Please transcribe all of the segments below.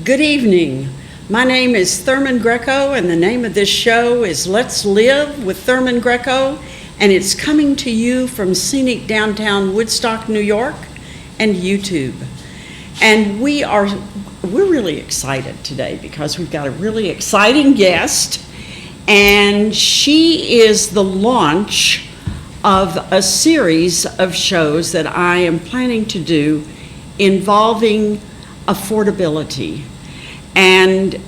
Good evening. My name is Thurman Greco, and the name of this show is Let's Live with Thurman Greco, and it's coming to you from scenic downtown Woodstock, New York, and YouTube. And we're really excited today because we've got a really exciting guest, and she is the launch of a series of shows that I am planning to do involving affordability. And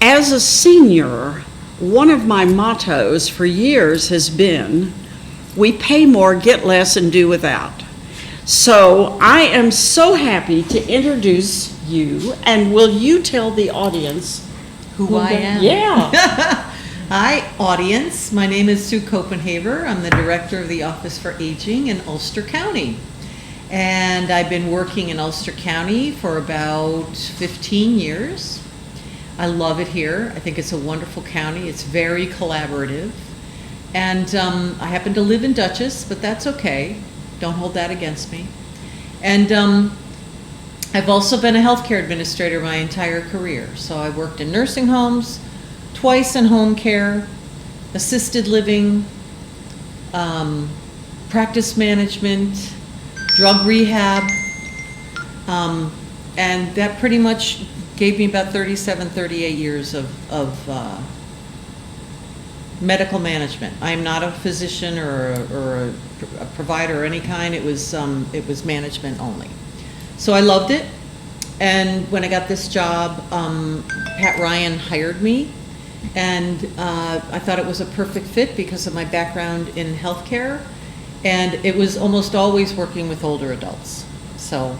as a senior, one of my mottos for years has been, we pay more, get less, and do without. So I am so happy to introduce you, and will you tell the audience who I am? Yeah. Hi, audience. My name is Sue Copenhaver. I'm the director of the Office for Aging in Ulster County. And I've been working in Ulster County for about 15 years. I love it here. I think it's a wonderful county. It's very collaborative. And I happen to live in Dutchess, but that's okay. Don't hold that against me. And I've also been a healthcare administrator my entire career. So I worked in nursing homes, twice in home care, assisted living, practice management, drug rehab, and that pretty much gave me about 38 years of medical management. I'm not a physician or a provider or any kind. It was management only. So I loved it, and when I got this job, Pat Ryan hired me, and I thought it was a perfect fit because of my background in healthcare. And it was almost always working with older adults. So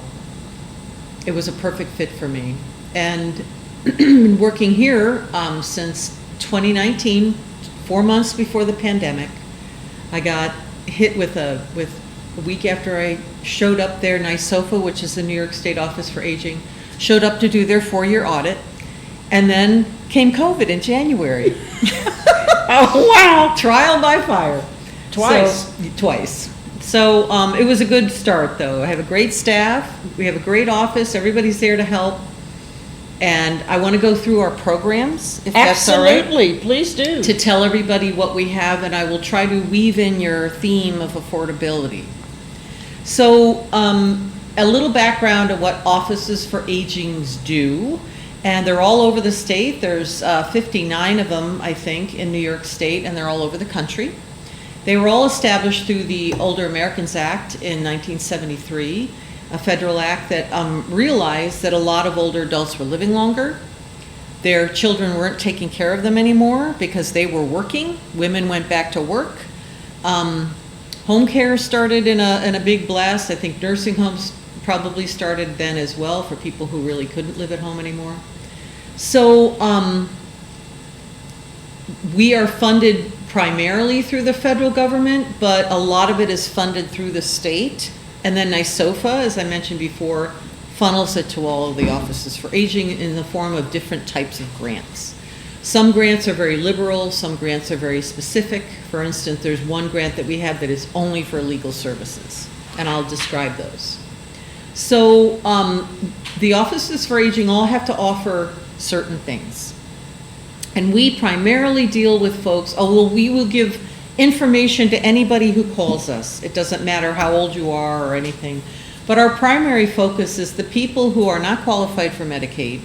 it was a perfect fit for me. And been working here since 2019, 4 months before the pandemic. I got hit with a week after I showed up there, NYSOFA, which is the New York State Office for Aging, showed up to do their 4-year audit. And then came COVID in January. Oh, wow. Trial by fire. Twice. So it was a good start, though. I have a great staff. We have a great office. Everybody's there to help. And I want to go through our programs, if that's all right. Absolutely, please do. To tell everybody what we have, and I will try to weave in your theme of affordability. So a little background of what Offices for Agings do. And they're all over the state. There's 59 of them, I think, in New York State, and they're all over the country. They were all established through the Older Americans Act in 1973, a federal act that realized that a lot of older adults were living longer. Their children weren't taking care of them anymore because they were working. Women went back to work. Home care started in a big blast. I think nursing homes probably started then as well for people who really couldn't live at home anymore. So we are funded primarily through the federal government, but a lot of it is funded through the state. And then NYSOFA, as I mentioned before, funnels it to all of the Offices for Aging in the form of different types of grants. Some grants are very liberal, some grants are very specific. For instance, there's one grant that we have that is only for legal services, and I'll describe those. So the Offices for Aging all have to offer certain things. And we primarily deal with folks, we will give information to anybody who calls us. It doesn't matter how old you are or anything. But our primary focus is the people who are not qualified for Medicaid,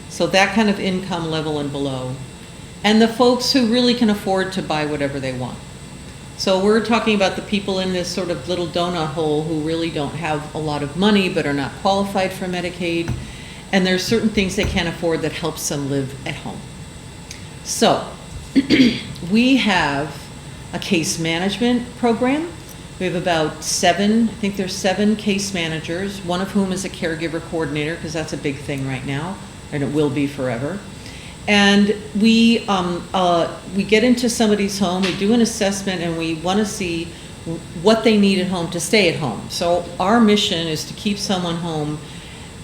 so that kind of income level and below, and the folks who really can afford to buy whatever they want. So we're talking about the people in this sort of little donut hole who really don't have a lot of money but are not qualified for Medicaid, and there's certain things they can't afford that helps them live at home. So we have a case management program. We have about 7 case managers, one of whom is a caregiver coordinator, because that's a big thing right now, and it will be forever. And we get into somebody's home, we do an assessment, and we want to see what they need at home to stay at home. So our mission is to keep someone home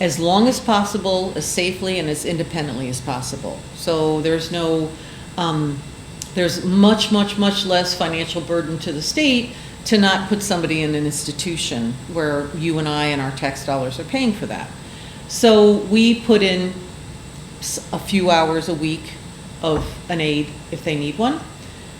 as long as possible, as safely and as independently as possible. So there's much less financial burden to the state to not put somebody in an institution where you and I and our tax dollars are paying for that. So we put in a few hours a week of an aide if they need one.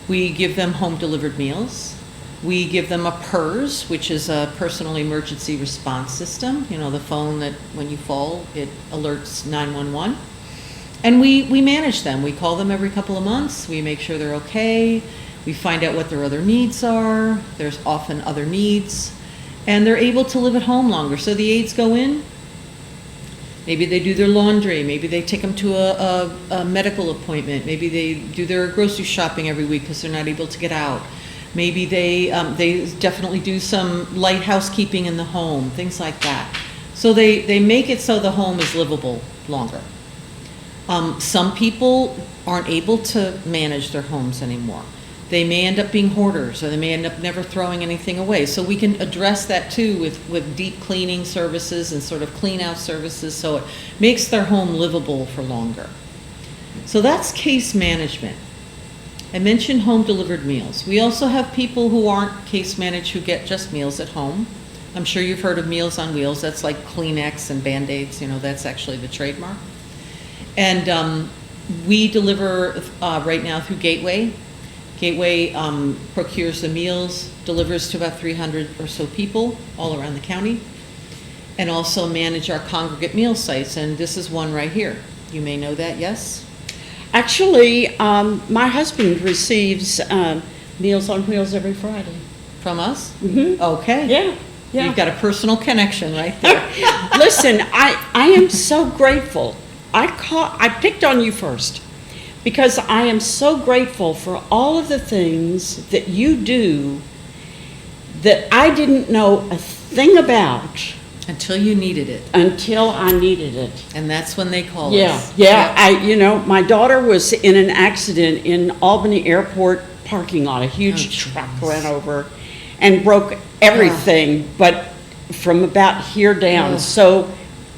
We give them home-delivered meals. We give them a PERS, which is a personal emergency response system, you know, the phone that when you fall, it alerts 911. And we manage them. We call them every couple of months. We make sure they're okay. We find out what their other needs are. There's often other needs. And they're able to live at home longer. So the aides go in, maybe they do their laundry, maybe they take them to a medical appointment, maybe they do their grocery shopping every week because they're not able to get out. Maybe they definitely do some light housekeeping in the home, things like that. So they make it so the home is livable longer. Some people aren't able to manage their homes anymore. They may end up being hoarders, or they may end up never throwing anything away. So we can address that too with deep cleaning services and sort of clean out services, so it makes their home livable for longer. So that's case management. I mentioned home delivered meals. We also have people who aren't case managed who get just meals at home. I'm sure you've heard of Meals on Wheels. That's like Kleenex and Band-Aids, you know, that's actually the trademark. And we deliver right now through Gateway. Gateway procures the meals, delivers to about 300 or so people all around the county, and also manage our congregate meal sites. And this is one right here. You may know that, yes? Actually, my husband receives Meals on Wheels every Friday. From us? Mm-hmm. Okay. Yeah. You've got a personal connection right there. Listen, I am so grateful. I picked on you first because I am so grateful for all of the things that you do that I didn't know a thing about Until you needed it. until I needed it. And that's when they call Yeah, us. yeah. My daughter was in an accident in Albany Airport parking lot. A huge truck ran over and broke everything, but from about here down. Ugh. So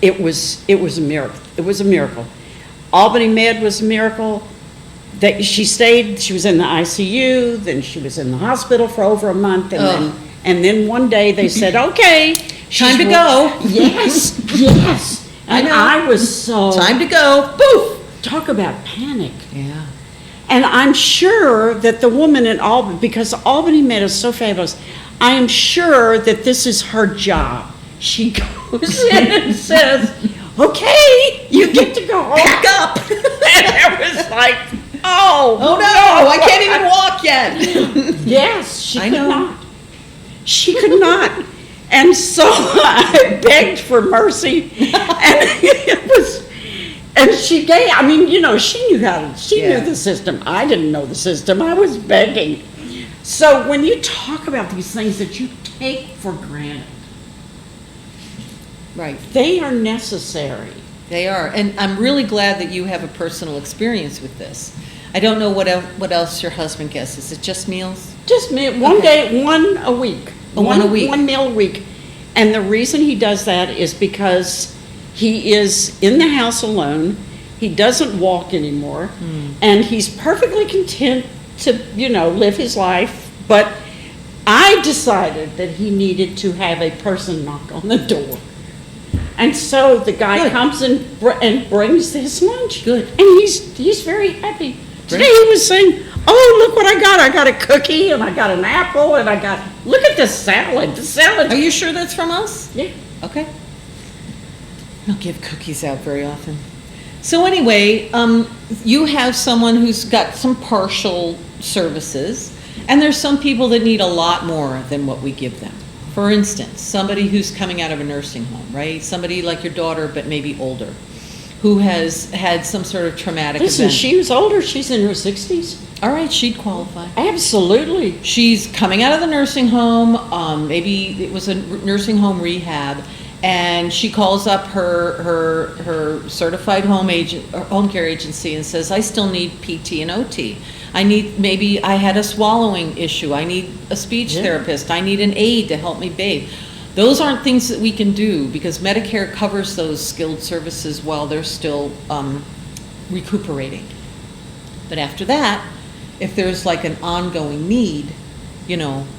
it was a miracle. It was a miracle. Albany Med was a miracle. That she stayed. She was in the ICU. Then she was in the hospital for over a month, and then one day they said, "Okay, Time to go." Yes, yes. I And know. I was so Time to go. Poof! talk about panic. Yeah. And I'm sure that the woman in Albany, because Albany Med is so fabulous, I am sure that this is her job. She goes in and says, "Okay, you get to go home." Back up! And it was like, oh no, I can't even walk yet. Yes, she I could know. not. She could not. And so I begged for mercy, and it was, and she gave. I mean, she knew Yeah. knew the system. I didn't know the system. I was begging. So when you talk about these things that you take for granted, Right. they are necessary. They are. And I'm really glad that you have a personal experience with this. I don't know what else your husband gets. Is it just meals? Just one day, one a week. Oh, one a week. One meal a week. And the reason he does that is because he is in the house alone. He doesn't walk anymore. And he's perfectly content to, live his life. But I decided that he needed to have a person knock on the door. And so the guy Good. comes and brings his lunch. Good. And he's very happy. Great. Today he was saying, "Oh, look what I got. I got a cookie and I got an apple and look at this salad. The salad." Are you sure that's from us? Yeah. Okay. I don't give cookies out very often. So anyway, you have someone who's got some partial services, and there's some people that need a lot more than what we give them. For instance, somebody who's coming out of a nursing home, right? Somebody like your daughter, but maybe older, who has had some sort of traumatic Listen, event. she was older. She's in her 60s. All right, she'd qualify. Absolutely. She's coming out of the nursing home, maybe it was a nursing home rehab, and she calls up her certified home care agency and says, "I still need PT and OT. Maybe I had a swallowing issue. I need a speech therapist. I need an aide to help me bathe." Those aren't things that we can do because Medicare covers those skilled services while they're still recuperating. But after that, if there's like an ongoing need,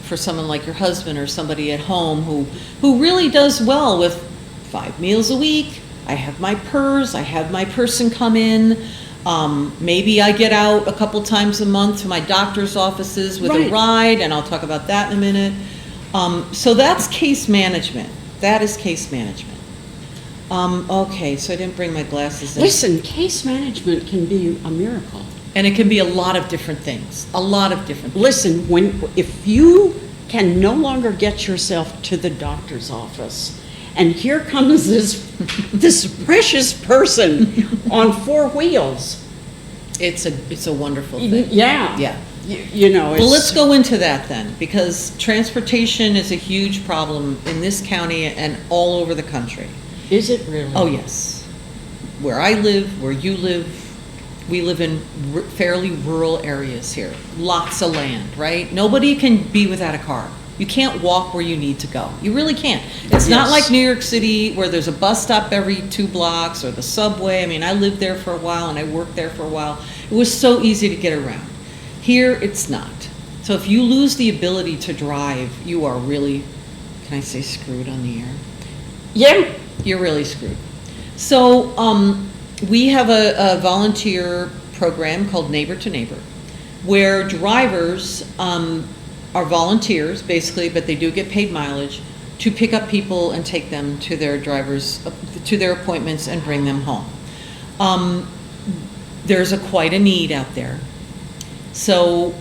for someone like your husband or somebody at home who really does well with 5 meals a week, I have my PERS, I have my person come in. Maybe I get out a couple times a month to my doctor's offices with a Right. ride, and I'll talk about that in a minute. So that's case management. That is case management. Okay, so I didn't bring my glasses in. Listen, case management can be a miracle. And it can be a lot of different things, a lot of different things. Listen, if you can no longer get yourself to the doctor's office, and here comes this precious person on 4 wheels. It's a wonderful thing. Yeah. Yeah. You know, Well, let's go into that then, because transportation is a huge problem in this county and all over the country. Is it really? Oh, yes. Where I live, where you live, we live in fairly rural areas here. Lots of land, right? Nobody can be without a car. You can't walk where you need to go. You really can't. It's not Yes. like New York City where there's a bus stop every 2 blocks or the subway. I mean, I lived there for a while and I worked there for a while. It was so easy to get around. Here, it's not. So if you lose the ability to drive, you are really, can I say screwed on the air? Yeah. You're really screwed. So we have a volunteer program called Neighbor to Neighbor, where drivers are volunteers, basically, but they do get paid mileage to pick up people and take them to their appointments and bring them home. There's quite a need out there. So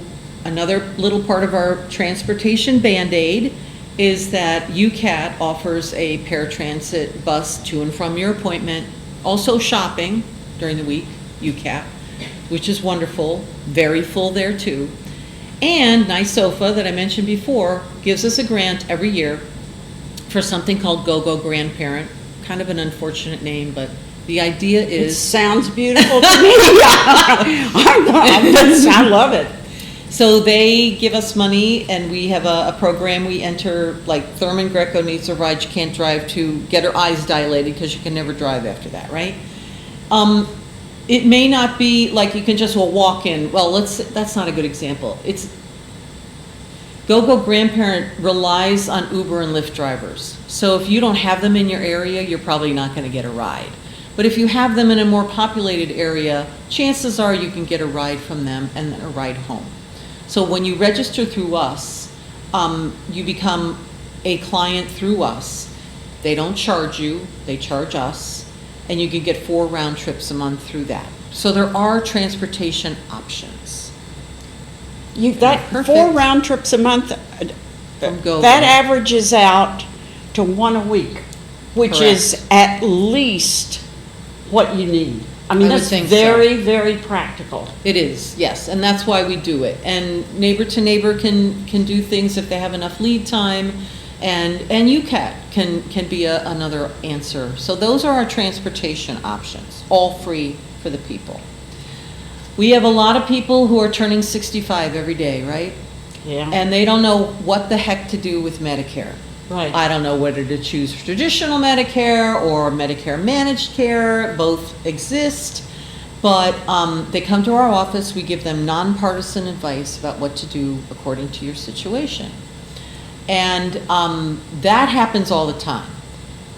another little part of our transportation Band-Aid is that UCAT offers a paratransit bus to and from your appointment, also shopping during the week, UCAT, which is wonderful, very full there too. And NYSOFA, that I mentioned before, gives us a grant every year for something called Go-Go Grandparent, kind of an unfortunate name, but the idea It is... sounds beautiful to me. I love it. So they give us money, and we have a program we enter, like Thurman Greco needs a ride she can't drive to get her eyes dilated because she can never drive after that, right? It may not be like you can just walk in. Well, that's not a good example. Go-Go Grandparent relies on Uber and Lyft drivers. So if you don't have them in your area, you're probably not going to get a ride. But if you have them in a more populated area, chances are you can get a ride from them and then a ride home. So when you register through us, you become a client through us. They don't charge you, they charge us, and you can get 4 round trips a month through that. So there are transportation options. That Perfect. 4 round trips a month, From Go-Go. that averages out to 1 a week, which is Correct. at least what you need. I mean, I would that's think so. very, very practical. It is, yes, and that's why we do it. And Neighbor to Neighbor can do things if they have enough lead time, and UCAT can be another answer. So those are our transportation options, all free for the people. We have a lot of people who are turning 65 every day, right? Yeah. And they don't know what the heck to do with Medicare. Right. I don't know whether to choose traditional Medicare or Medicare managed care. Both exist, but they come to our office. We give them nonpartisan advice about what to do according to your situation. And that happens all the time.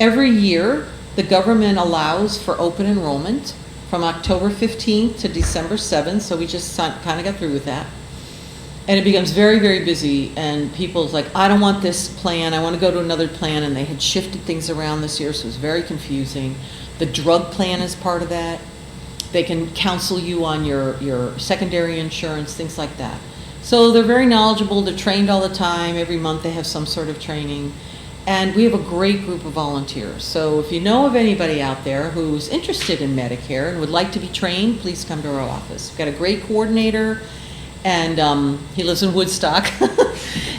Every year, the government allows for open enrollment from October 15th to December 7th, so we just kind of got through with that. And it becomes very, very busy, and people's like, I don't want this plan, I want to go to another plan, and they had shifted things around this year, so it was very confusing. The drug plan is part of that. They can counsel you on your secondary insurance, things like that. So they're very knowledgeable, they're trained all the time, every month they have some sort of training. And we have a great group of volunteers. So if you know of anybody out there who's interested in Medicare and would like to be trained, please come to our office. We've got a great coordinator, and he lives in Woodstock.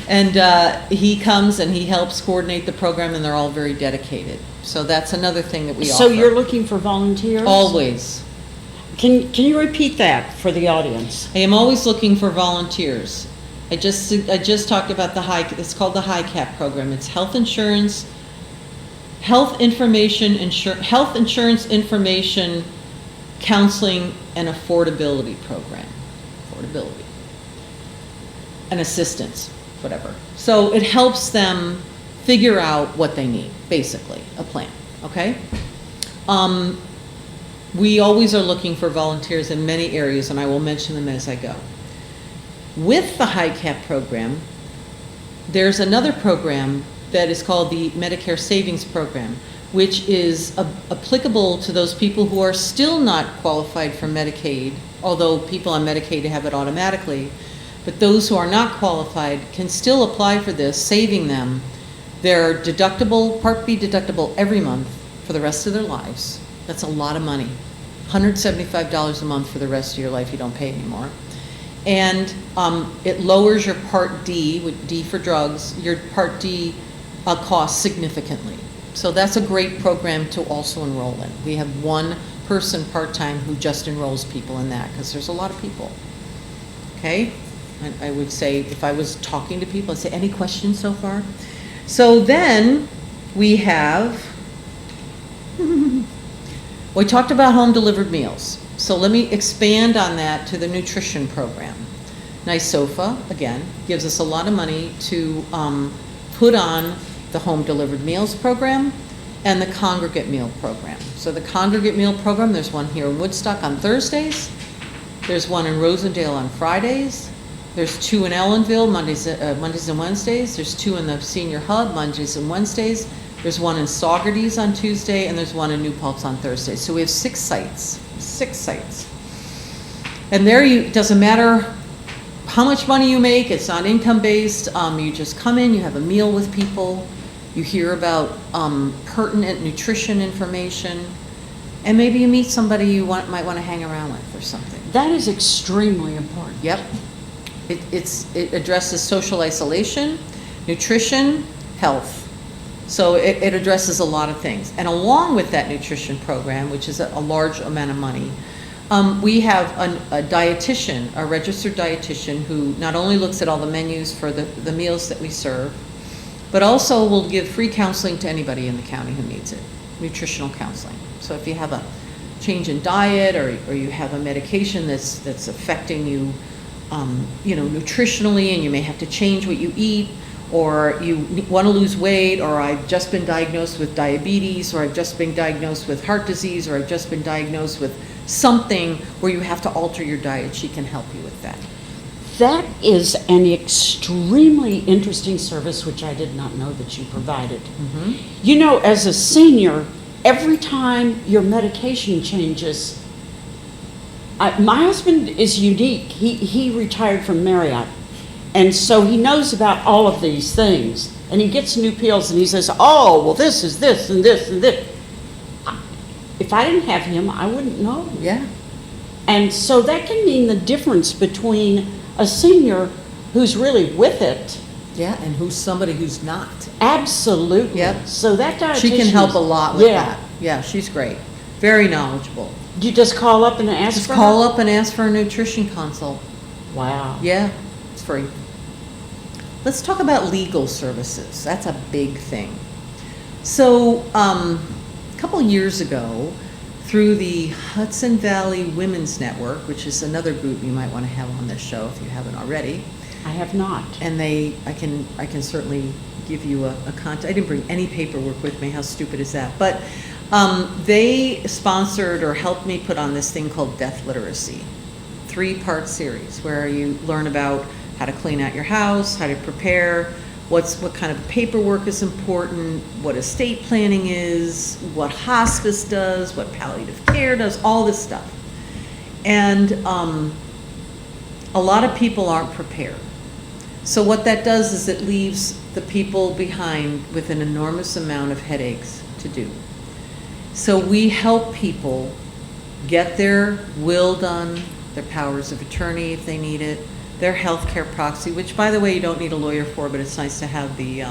And he comes and he helps coordinate the program, and they're all very dedicated. So that's another thing that we offer. So you're looking for volunteers? Always. Can you repeat that for the audience? I am always looking for volunteers. I just talked about it's called the HICAP program. It's health insurance information, counseling, and affordability program. Affordability. And assistance, whatever. So it helps them figure out what they need, basically, a plan, okay? We always are looking for volunteers in many areas, and I will mention them as I go. With the high cap program, there's another program that is called the Medicare Savings Program, which is applicable to those people who are still not qualified for Medicaid, although people on Medicaid have it automatically. But those who are not qualified can still apply for this, saving them their deductible, Part B deductible every month for the rest of their lives. That's a lot of money. $175 a month for the rest of your life, you don't pay anymore. And it lowers your Part D, with D for drugs, your Part D cost significantly. So that's a great program to also enroll in. We have one person part-time who just enrolls people in that, because there's a lot of people. Okay? And I would say, if I was talking to people, I'd say, any questions so far? So then we have, we talked about home delivered meals. So let me expand on that to the nutrition program. NYSOFA, again, gives us a lot of money to put on the home delivered meals program and the congregate meal program. So the congregate meal program, there's one here in Woodstock on Thursdays. There's one in Rosendale on Fridays. There's two in Ellenville, Mondays and Wednesdays. There's two in the Senior Hub, Mondays and Wednesdays. There's one in Saugerties on Tuesday, and there's one in New Paltz on Thursday. So we have 6 sites, 6 sites. And there it doesn't matter how much money you make, it's not income-based. You just come in, you have a meal with people, you hear about pertinent nutrition information, and maybe you meet somebody you might want to hang around with or something. That is extremely important. Yep. It addresses social isolation, nutrition, health. So it addresses a lot of things. And along with that nutrition program, which is a large amount of money, we have a dietitian, a registered dietitian, who not only looks at all the menus for the meals that we serve, but also will give free counseling to anybody in the county who needs it, nutritional counseling. So if you have a change in diet, or you have a medication that's affecting you, nutritionally, and you may have to change what you eat, or you want to lose weight, or I've just been diagnosed with diabetes, or I've just been diagnosed with heart disease, or I've just been diagnosed with something where you have to alter your diet, she can help you with that. That is an extremely interesting service, which I did not know that you provided. Mm-hmm. You know, as a senior, every time your medication changes, my husband is unique. He retired from Marriott, and so he knows about all of these things. And he gets new pills, and he says, "Oh, well, this is this and this and this." If I didn't have him, I wouldn't know. Yeah. And so that can mean the difference between a senior who's really with it. Yeah, and who's somebody who's not. Absolutely. Yep. So that dietitian, She can help a lot with yeah. that. Yeah, she's great. Very knowledgeable. You just call up and ask Just for call her? up and ask for a nutrition consult. Wow. Yeah, it's free. Let's talk about legal services. That's a big thing. So, a couple years ago, through the Hudson Valley Women's Network, which is another group you might want to have on this show if you haven't already. I have not. And I can certainly give you a contact. I didn't bring any paperwork with me. How stupid is that? But they sponsored or helped me put on this thing called Death Literacy, 3-part series where you learn about how to clean out your house, how to prepare, what kind of paperwork is important, what estate planning is, what hospice does, what palliative care does, all this stuff. And a lot of people aren't prepared. So what that does is it leaves the people behind with an enormous amount of headaches to do. So we help people get their will done, their powers of attorney if they need it, their healthcare proxy, which by the way you don't need a lawyer for, but it's nice to have the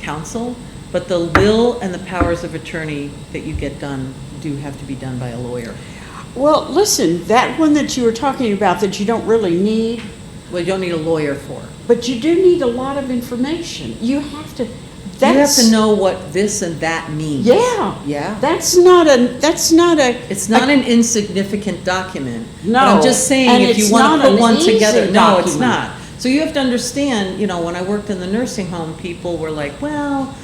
counsel. But the will and the powers of attorney that you get done do have to be done by a lawyer. Well, listen, that one that you were talking about that you don't really need. Well, you don't need a lawyer for. But you do need a lot of information. You have to. You have to know what this and that means. Yeah. Yeah. That's not a. It's not an insignificant document. No. But I'm just saying, and if you it's want not to put an one easy together, no, document. it's not. So you have to understand. When I worked in the nursing home, people were like, "Well,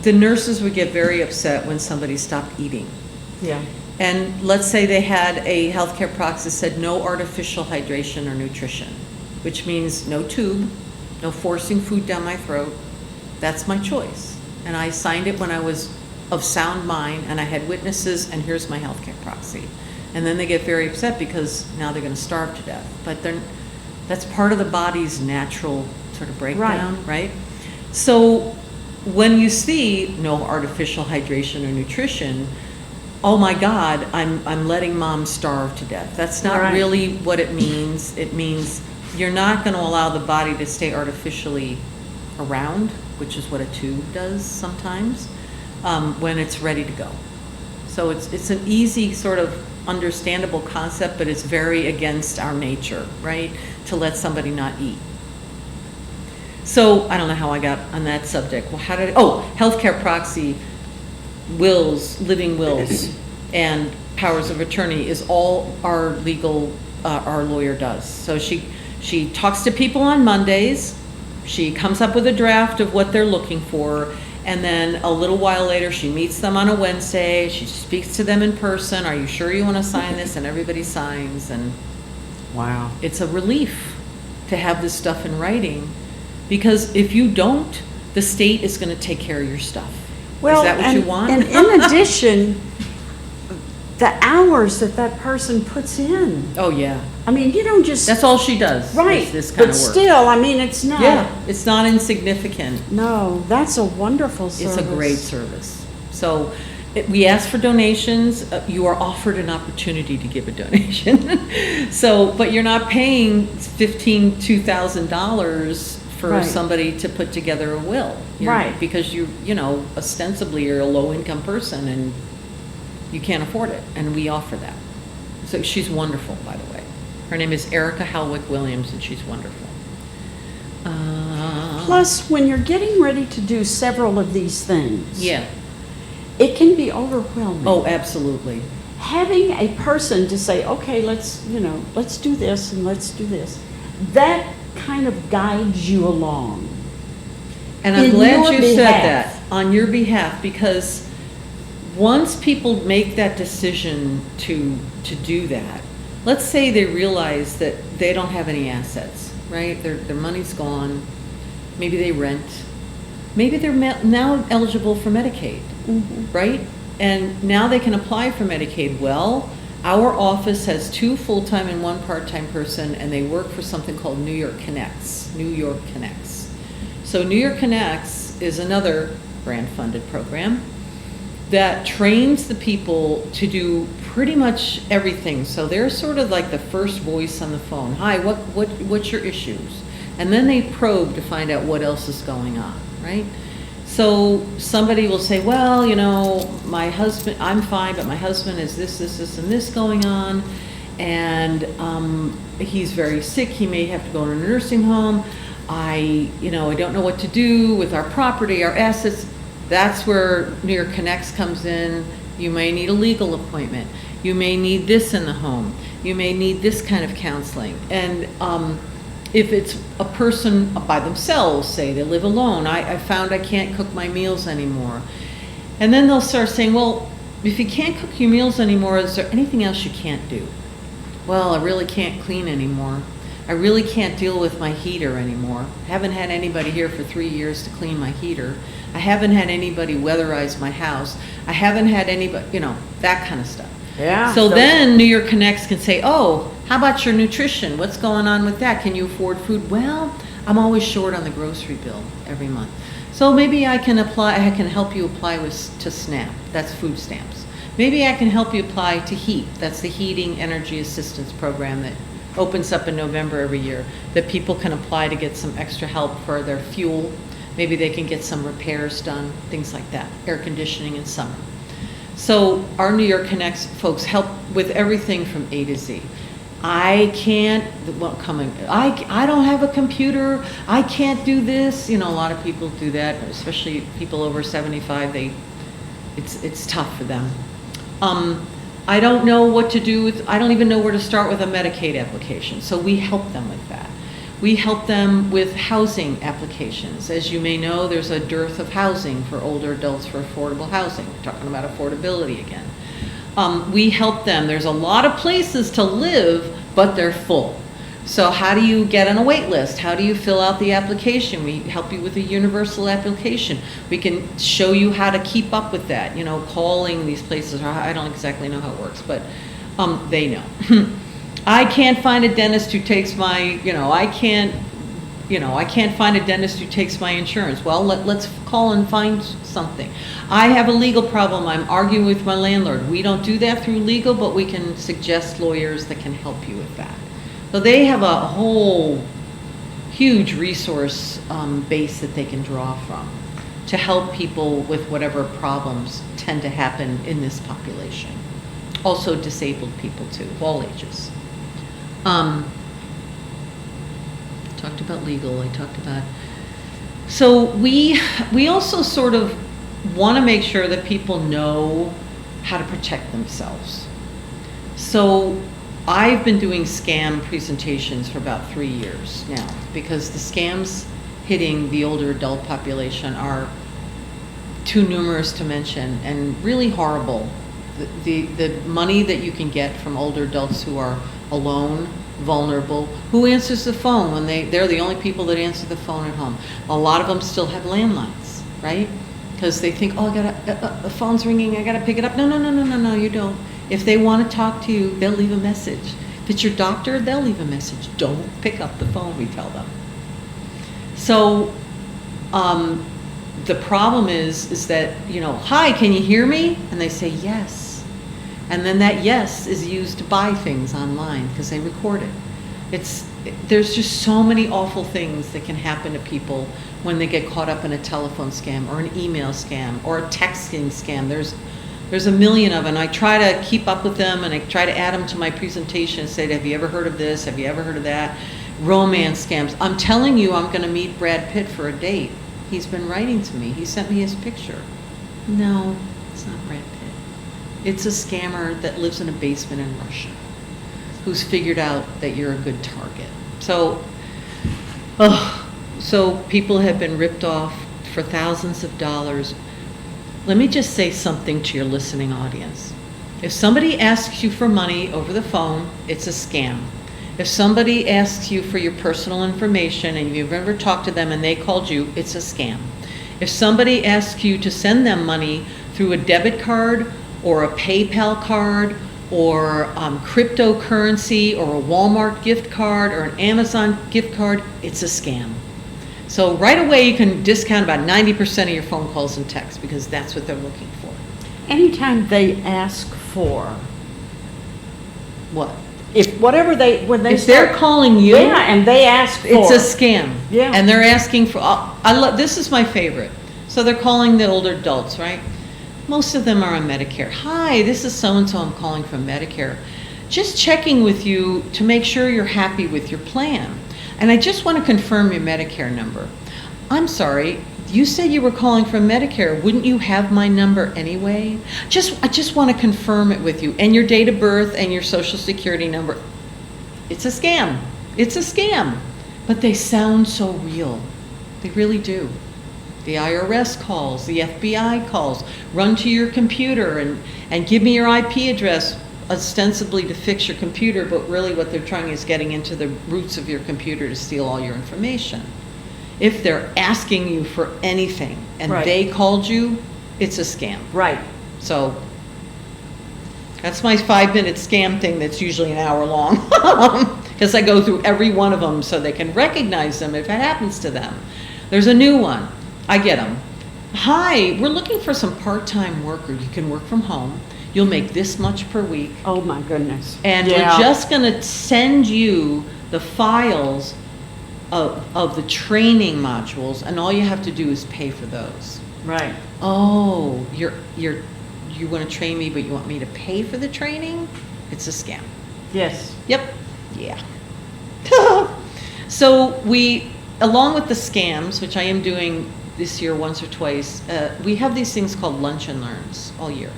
the nurses would get very upset when somebody stopped eating. Yeah. And let's say they had a healthcare proxy that said no artificial hydration or nutrition, which means no tube, no forcing food down my throat. That's my choice. And I signed it when I was of sound mind and I had witnesses, and here's my healthcare proxy. And then they get very upset because now they're going to starve to death. But that's part of the body's natural sort of breakdown, right? So when you see no artificial hydration or nutrition, oh my God, I'm letting mom starve to death. That's not really what it means. It means you're not going to allow the body to stay artificially around, which is what a tube does sometimes, when it's ready to go. So it's an easy sort of understandable concept, but it's very against our nature, right? To let somebody not eat. So I don't know how I got on that subject. Well, healthcare proxy, wills, living wills, and powers of attorney is all our our lawyer does. So she talks to people on Mondays, she comes up with a draft of what they're looking for, and then a little while later she meets them on a Wednesday, she speaks to them in person, are you sure you want to sign this? And everybody signs, and Wow. it's a relief to have this stuff in writing, because if you don't, the state is going to take care of your stuff. Well, is that what you want? And in addition, the hours that person puts in. Oh, yeah. I mean, you don't just. That's all she does. Right. Is this kind but of work. still, I mean, it's not. Yeah, it's not insignificant. No, that's a wonderful service. It's a great service. So we ask for donations. You are offered an opportunity to give a donation. So, but you're not paying $2,000 for somebody to put together a will. Right. Because you know, ostensibly you're a low-income person and you can't afford it, and we offer that. So she's wonderful, by the way. Her name is Erica Halwick Williams, and she's wonderful. Plus, when you're getting ready to do several of these things, Yeah. it can be overwhelming. Oh, absolutely. Having a person to say, okay, let's do this and let's do this, that kind of guides you along. And I'm In glad your you said behalf. that, on your behalf, because once people make that decision to do that, let's say they realize that they don't have any assets, right? Their money's gone, maybe they rent, maybe they're now eligible for Medicaid, right? And now they can apply for Medicaid. Well, our office has 2 full-time and 1 part-time person, and they work for something called New York Connects. New York Connects. So New York Connects is another grant-funded program that trains the people to do pretty much everything. So they're sort of like the first voice on the phone. Hi, what's your issues? And then they probe to find out what else is going on, right? So somebody will say, well, my husband, I'm fine, but my husband has this, and this going on, and he's very sick, he may have to go to a nursing home. I don't know what to do with our property, our assets. That's where New York Connects comes in. You may need a legal appointment. You may need this in the home. You may need this kind of counseling. And if it's a person by themselves, say they live alone, I found I can't cook my meals anymore. And then they'll start saying, well, if you can't cook your meals anymore, is there anything else you can't do? Well, I really can't clean anymore. I really can't deal with my heater anymore. I haven't had anybody here for 3 years to clean my heater. I haven't had anybody weatherize my house. I haven't had anybody, that kind of stuff. Yeah. So then New York Connects can say, oh, how about your nutrition? What's going on with that? Can you afford food? Well, I'm always short on the grocery bill every month. So maybe I can help you apply to SNAP. That's food stamps. Maybe I can help you apply to HEAP. That's the Heating Energy Assistance Program that opens up in November every year, that people can apply to get some extra help for their fuel. Maybe they can get some repairs done, things like that, air conditioning in summer. So our New York Connects folks help with everything from A to Z. I don't have a computer, I can't do this. A lot of people do that, especially people over 75, it's tough for them. I don't know what to do I don't even know where to start with a Medicaid application, so we help them with that. We help them with housing applications. As you may know, there's a dearth of housing for older adults for affordable housing. We're talking about affordability again. We help them. There's a lot of places to live, but they're full. So how do you get on a wait list? How do you fill out the application? We help you with a universal application. We can show you how to keep up with that, you know, calling these places. I don't exactly know how it works, but they know. I can't find a dentist who takes my, I can't find a dentist who takes my insurance. Well, let's call and find something. I have a legal problem. I'm arguing with my landlord. We don't do that through legal, but we can suggest lawyers that can help you with that. So they have a whole huge resource base that they can draw from to help people with whatever problems tend to happen in this population. Also disabled people too, of all ages. Talked about legal, I talked about. So we also sort of want to make sure that people know how to protect themselves. So I've been doing scam presentations for about 3 years now because the scams hitting the older adult population are too numerous to mention and really horrible. The money that you can get from older adults who are alone, vulnerable, who answers the phone when they're the only people that answer the phone at home. A lot of them still have landlines, right? Because they think, oh, the phone's ringing, I gotta pick it up. No, you don't. If they want to talk to you, they'll leave a message. If it's your doctor, they'll leave a message. Don't pick up the phone, we tell them. So the problem is that, hi, can you hear me? And they say yes. And then that yes is used to buy things online because they record it. There's just so many awful things that can happen to people when they get caught up in a telephone scam or an email scam or a texting scam. There's a million of them. I try to keep up with them and I try to add them to my presentation and say, have you ever heard of this? Have you ever heard of that? Romance scams. I'm telling you, I'm going to meet Brad Pitt for a date. He's been writing to me. He sent me his picture. No, it's not Brad Pitt. It's a scammer that lives in a basement in Russia who's figured out that you're a good target. So people have been ripped off for thousands of dollars. Let me just say something to your listening audience. If somebody asks you for money over the phone, it's a scam. If somebody asks you for your personal information and you've ever talked to them and they called you, it's a scam. If somebody asks you to send them money through a debit card or a PayPal card or cryptocurrency or a Walmart gift card or an Amazon gift card, it's a scam. So right away you can discount about 90% of your phone calls and texts because that's what they're looking for. Anytime they ask for What? If they're calling you, and they ask for, it's a scam. Yeah. And they're asking for, this is my favorite. So they're calling the older adults, right? Most of them are on Medicare. Hi, this is so-and-so, I'm calling from Medicare. Just checking with you to make sure you're happy with your plan. And I just want to confirm your Medicare number. I'm sorry, you said you were calling from Medicare. Wouldn't you have my number anyway? I just want to confirm it with you. And your date of birth and your social security number. It's a scam. It's a scam. But they sound so real. They really do. The IRS calls, the FBI calls, run to your computer and give me your IP address, ostensibly to fix your computer, but really what they're trying is getting into the roots of your computer to steal all your information. If they're asking you for anything and Right. they called you, it's a scam. Right. So that's my 5-minute scam thing that's usually an hour long because I go through every one of them so they can recognize them if it happens to them. There's a new one. I get them. Hi, we're looking for some part-time worker. You can work from home. You'll make this much per week. Oh my goodness. And Yeah. we're just going to send you the files of the training modules, and all you have to do is pay for those. Right. Oh, you want to train me, but you want me to pay for the training? It's a scam. Yes. Yep. Yeah. So along with the scams, which I am doing this year once or twice, we have these things called lunch and learns all year.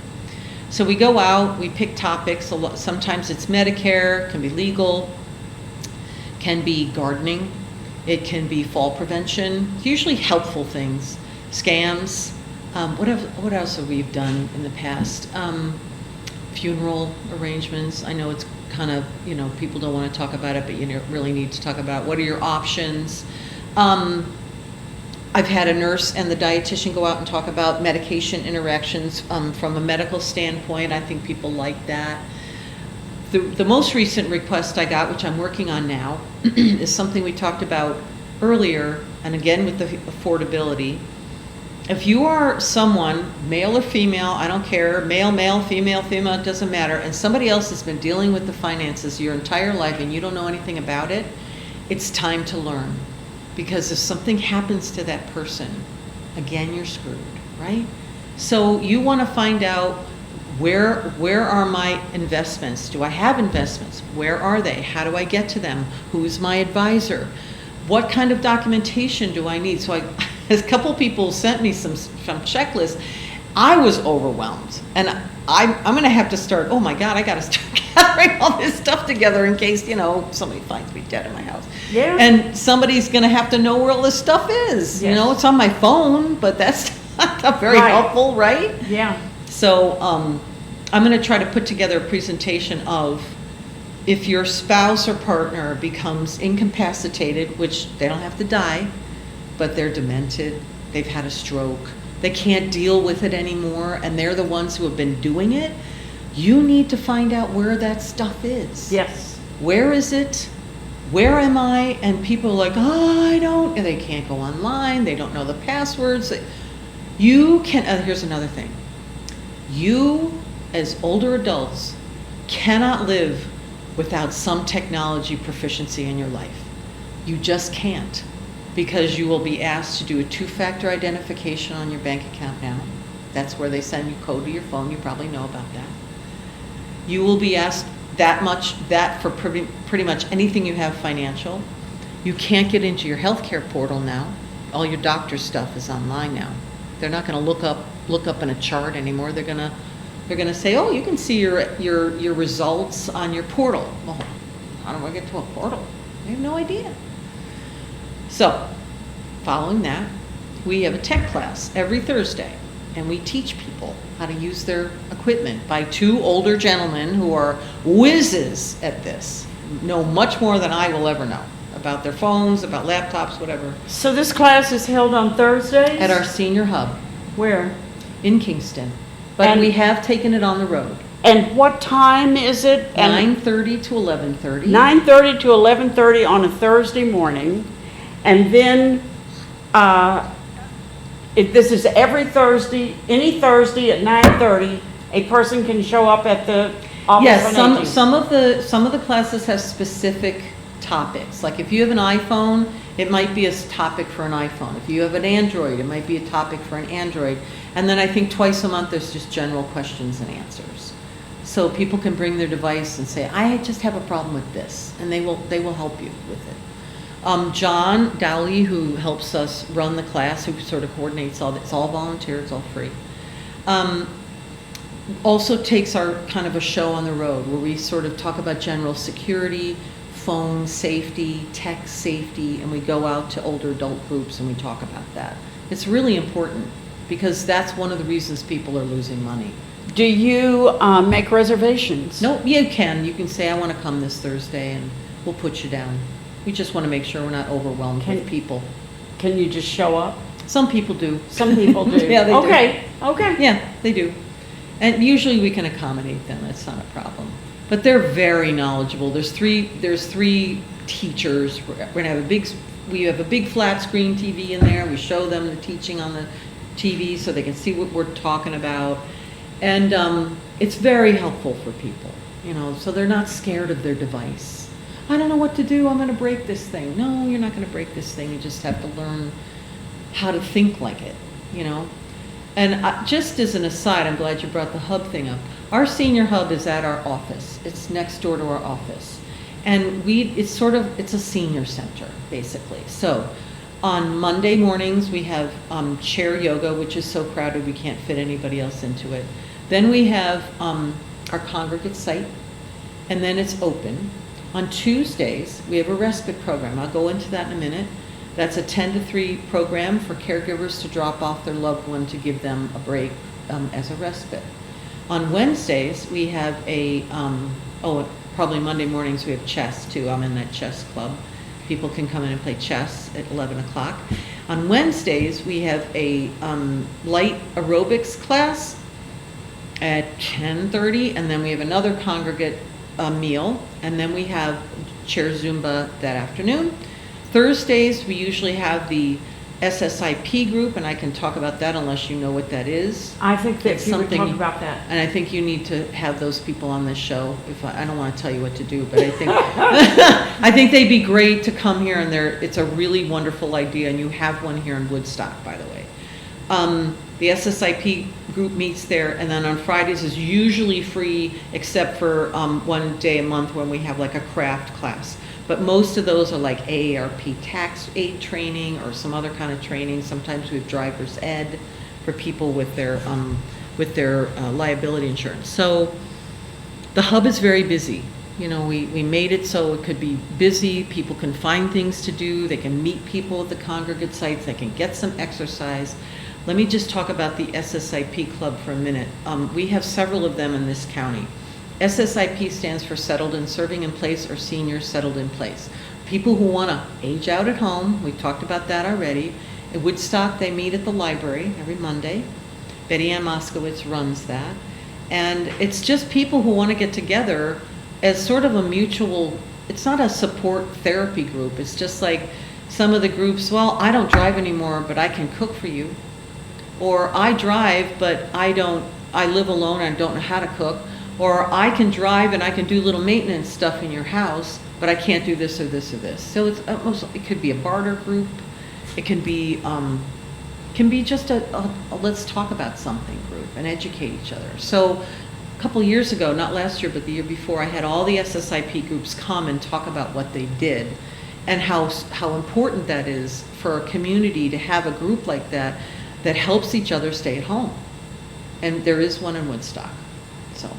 So we go out, we pick topics. Sometimes it's Medicare, can be legal, can be gardening. It can be fall prevention, usually helpful things, scams. What else have we done in the past? Funeral arrangements. I know it's kind of, people don't want to talk about it, but you really need to talk about what are your options. I've had a nurse and the dietitian go out and talk about medication interactions from a medical standpoint. I think people like that. The most recent request I got, which I'm working on now, is something we talked about earlier, and again with the affordability. If you are someone, male or female, I don't care, male, female, it doesn't matter, and somebody else has been dealing with the finances your entire life and you don't know anything about it, it's time to learn. Because if something happens to that person, again, you're screwed, right? So you want to find out, where are my investments? Do I have investments? Where are they? How do I get to them? Who's my advisor? What kind of documentation do I need? So a couple people sent me some checklists. I was overwhelmed, and I'm going to have to start. Oh my God, I got to start gathering all this stuff together in case somebody finds me dead in my house. Yeah. And somebody's going to have to know where all this stuff is. Yes. It's on my phone, but that's not very helpful, right? Yeah. So I'm going to try to put together a presentation of if your spouse or partner becomes incapacitated, which they don't have to die, but they're demented, they've had a stroke, they can't deal with it anymore, and they're the ones who have been doing it, you need to find out where that stuff is. Yes. Where is it? Where am I? And people are like, I don't, and they can't go online, they don't know the passwords. You can, here's another thing. You, as older adults, cannot live without some technology proficiency in your life. You just can't, because you will be asked to do a two-factor identification on your bank account now. That's where they send you code to your phone. You probably know about that. You will be asked that for pretty much anything you have financial. You can't get into your healthcare portal now. All your doctor stuff is online now. They're not going to look up in a chart anymore. They're going to say, oh, you can see your results on your portal. Well, how do I get to a portal? I have no idea. So, following that, we have a tech class every Thursday, and we teach people how to use their equipment by two older gentlemen who are whizzes at this, know much more than I will ever know about their phones, about laptops, whatever. So this class is held on Thursdays? At our senior hub. Where? In Kingston. But we have taken it on the road. And what time is it? 9:30 to 11:30. 9:30 to 11:30 on a Thursday morning. And then, if this is every Thursday, any Thursday at 9:30, a person can show up at the office. Yes, on 18th. some of the classes have specific topics. Like if you have an iPhone, it might be a topic for an iPhone. If you have an Android, it might be a topic for an Android. And then I think twice a month there's just general questions and answers. So people can bring their device and say, I just have a problem with this, and they will help you with it. John Dowley, who helps us run the class, who sort of coordinates all that, it's all volunteer, it's all free, also takes our kind of a show on the road where we sort of talk about general security, phone safety, tech safety, and we go out to older adult groups and we talk about that. It's really important because that's one of the reasons people are losing money. Do you make reservations? No, you can. You can say, I want to come this Thursday, and we'll put you down. We just want to make sure we're not overwhelmed with people. Can you just show up? Some people do. Some people do. Yeah, they do. Okay. Yeah, they do. And usually we can accommodate them. That's not a problem. But they're very knowledgeable. There's three teachers. We have a big flat screen TV in there. We show them the teaching on the TV so they can see what we're talking about. And it's very helpful for people, so they're not scared of their device. I don't know what to do. I'm going to break this thing. No, you're not going to break this thing. You just have to learn how to think like it, And just as an aside, I'm glad you brought the hub thing up. Our senior hub is at our office. It's next door to our office. And it's a senior center, basically. So on Monday mornings, we have chair yoga, which is so crowded we can't fit anybody else into it. Then we have our congregate site, and then it's open. On Tuesdays, we have a respite program. I'll go into that in a minute. That's a 10 to 3 program for caregivers to drop off their loved one to give them a break as a respite. On Wednesdays, we have probably Monday mornings, we have chess too. I'm in that chess club. People can come in and play chess at 11 o'clock. On Wednesdays, we have a light aerobics class at 10:30, and then we have another congregate meal, and then we have chair Zumba that afternoon. Thursdays, we usually have the SSIP group, and I can talk about that unless you know what that is. I think that It's you would talk something- about that. And I think you need to have those people on this show. If I don't want to tell you what to do, but I think I think they'd be great to come here, and it's a really wonderful idea, and you have one here in Woodstock, by the way. The SSIP group meets there, and then on Fridays is usually free, except for one day a month when we have like a craft class. But most of those are like AARP tax aid training or some other kind of training. Sometimes we have driver's ed for people with their liability insurance. So the hub is very busy. You know, we made it so it could be busy. People can find things to do. They can meet people at the congregate sites. They can get some exercise. Let me just talk about the SSIP club for a minute. We have several of them in this county. SSIP stands for Settled in Serving in Place, or Seniors Settled in Place. People who want to age out at home. We've talked about that already. In Woodstock, they meet at the library every Monday. Betty Ann Moskowitz runs that. And it's just people who want to get together as sort of a mutual, it's not a support therapy group. It's just like some of the groups, well, I don't drive anymore, but I can cook for you. Or I drive, but I live alone and I don't know how to cook. Or I can drive and I can do little maintenance stuff in your house, but I can't do this or this or this. So it could be a barter group. It can be just a let's talk about something group and educate each other. So a couple years ago, not last year, but the year before, I had all the SSIP groups come and talk about what they did and how important that is for a community to have a group like that that helps each other stay at home. And there is one in Woodstock. So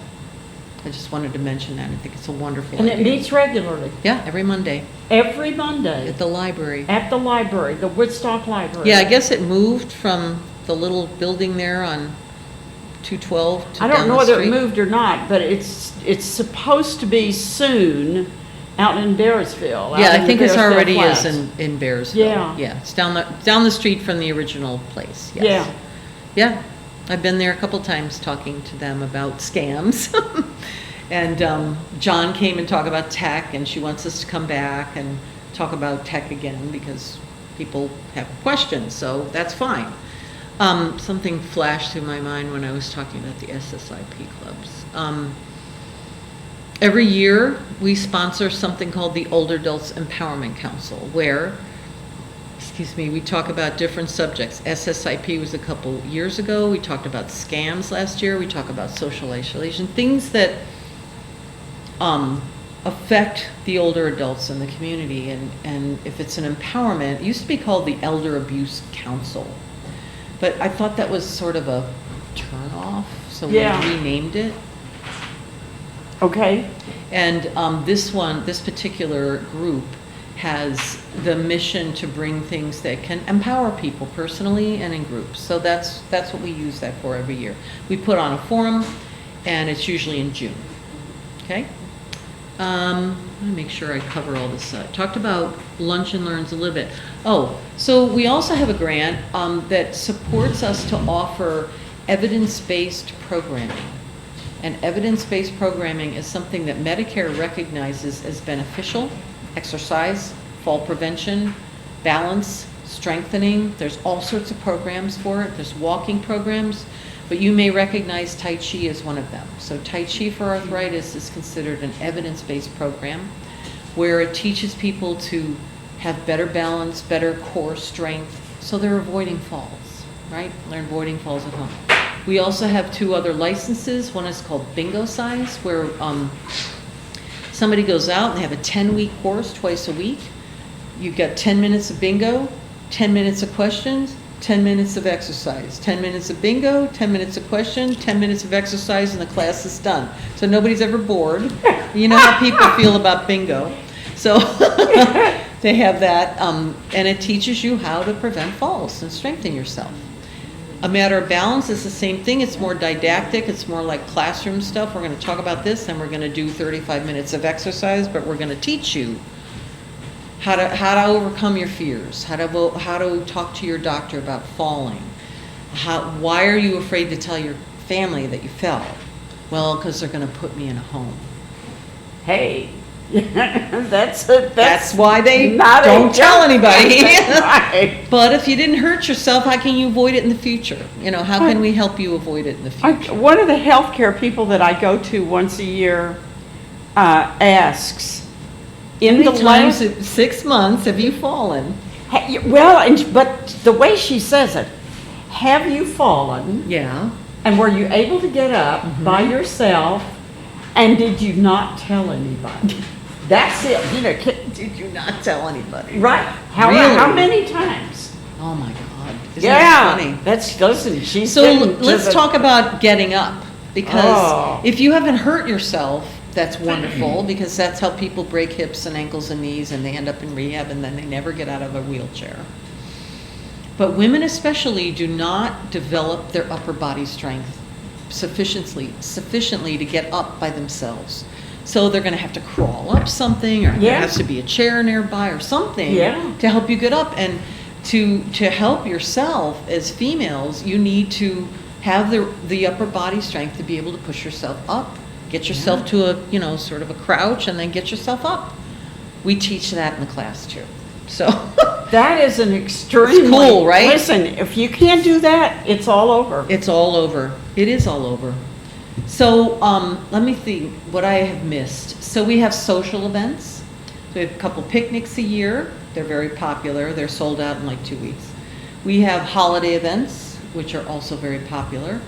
I just wanted to mention that. I think it's a wonderful And idea. it meets regularly, Yeah, every Monday every Monday, at the library. at the library, the Woodstock Library. Yeah, I guess it moved from the little building there on 212 to I down don't know the whether street. it moved or not, but it's supposed to be soon out in Bearsville. Yeah, out in I think the it's Bearsville already is Flats. in Bearsville. Yeah. Yeah, it's down the street from the original place, yes. Yeah. Yeah, I've been there a couple times talking to them about scams. And John came and talked about tech, and she wants us to come back and talk about tech again because people have questions, so that's fine. Something flashed through my mind when I was talking about the SSIP clubs. Every year, we sponsor something called the Older Adults Empowerment Council, where, we talk about different subjects. SSIP was a couple years ago. We talked about scams last year. We talk about social isolation, things that affect the older adults in the community. And if it's an empowerment, it used to be called the Elder Abuse Council. But I thought that was sort of a turnoff, so Yeah. we renamed it. Okay, And this particular group has the mission to bring things that can empower people personally and in groups. So that's what we use that for every year. We put on a forum, and it's usually in June. Okay? Let me make sure I cover all this. Talked about Lunch and Learns a little bit. Oh, so we also have a grant that supports us to offer evidence-based programming. And evidence-based programming is something that Medicare recognizes as beneficial: exercise, fall prevention, balance, strengthening. There's all sorts of programs for it. There's walking programs, but you may recognize Tai Chi as one of them. So Tai Chi for arthritis is considered an evidence-based program where it teaches people to have better balance, better core strength, so they're avoiding falls, right? They're avoiding falls at home. We also have 2 other licenses. One is called Bingo Size, where somebody goes out and they have a 10-week course twice a week. You get 10 minutes of bingo, 10 minutes of questions, 10 minutes of exercise, 10 minutes of bingo, 10 minutes of question, 10 minutes of exercise, and the class is done. So nobody's ever bored. You know how people feel about bingo. So they have that, and it teaches you how to prevent falls and strengthen yourself. A Matter of Balance is the same thing. It's more didactic. It's more like classroom stuff. We're going to talk about this, and we're going to do 35 minutes of exercise, but we're going to teach you how to overcome your fears, how to talk to your doctor about falling. Why are you afraid to tell your family that you fell? Well, because they're going to put me in a home. Hey, that's why they not don't tell anybody. Right. But if you didn't hurt yourself, how can you avoid it in the future? You know, how can we help you avoid it in the future? One of the healthcare people that I go to once a year asks, in the times last, in 6 months have you fallen? but the way she says it, have you fallen? Yeah. And were you able to get up by yourself? And did you not tell anybody? That's it. You know, Did you not tell anybody? right? How Really? many times? Oh my God. Isn't Yeah, that funny? listen. She's So getting to let's the- talk about getting up, because Oh. if you haven't hurt yourself, that's wonderful, because that's how people break hips and ankles and knees, and they end up in rehab, and then they never get out of a wheelchair. But women especially do not develop their upper body strength sufficiently to get up by themselves. So they're going to have to crawl up something, or there Yeah. has to be a chair nearby or something Yeah. to help you get up. And to help yourself as females, you need to have the upper body strength to be able to push yourself up, get yourself to a, sort of a crouch, and then get yourself up. We teach that in the class too. So That is an extremely It's cool, right? Listen, if you can't do that, it's all over. it's all over. It is all over. So let me think what I have missed. So we have social events. So we have a couple picnics a year. They're very popular. They're sold out in like 2 weeks. We have holiday events, which are also very popular,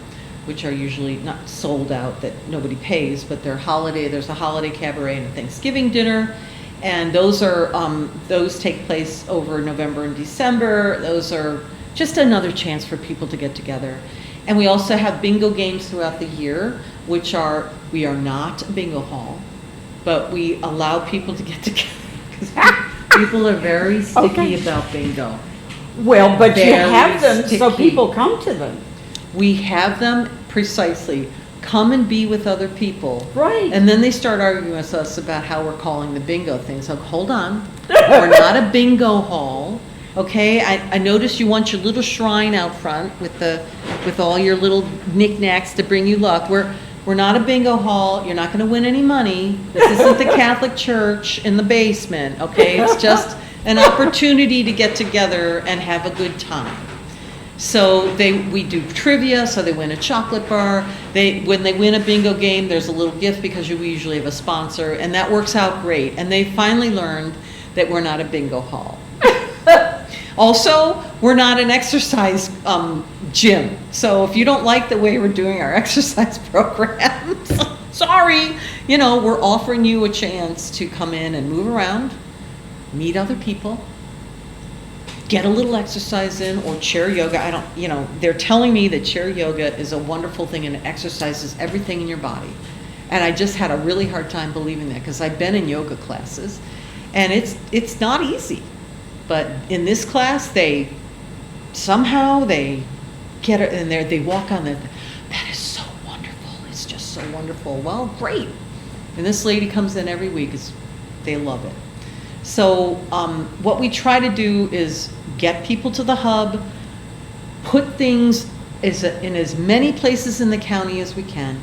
which are usually not sold out, that nobody pays, but they're holiday. There's a holiday cabaret and a Thanksgiving dinner. And those take place over November and December. Those are just another chance for people to get together. And we also have bingo games throughout the year, we are not a bingo hall, but we allow people to get together, because people are very sticky Okay. about bingo. Well, but you Very have them so sticky. people come to them. We have them precisely. Come and be with other people. Right. And then they start arguing with us about how we're calling the bingo thing. So hold on. We're not a bingo hall. Okay, I noticed you want your little shrine out front with all your little knickknacks to bring you luck. We're not a bingo hall. You're not going to win any money. This isn't the Catholic Church in the basement. Okay, it's just an opportunity to get together and have a good time. So we do trivia, so they win a chocolate bar. When they win a bingo game, there's a little gift, because we usually have a sponsor, and that works out great. And they finally learned that we're not a bingo hall. Also, we're not an exercise gym. So if you don't like the way we're doing our exercise programs, sorry, we're offering you a chance to come in and move around, meet other people, get a little exercise in, or chair yoga. They're telling me that chair yoga is a wonderful thing and it exercises everything in your body. And I just had a really hard time believing that, because I've been in yoga classes, and it's not easy. But in this class, they get it, and they walk on that. That is so wonderful. It's just so wonderful. Well, great. And this lady comes in every week. They love it. So what we try to do is get people to the hub, put things in as many places in the county as we can.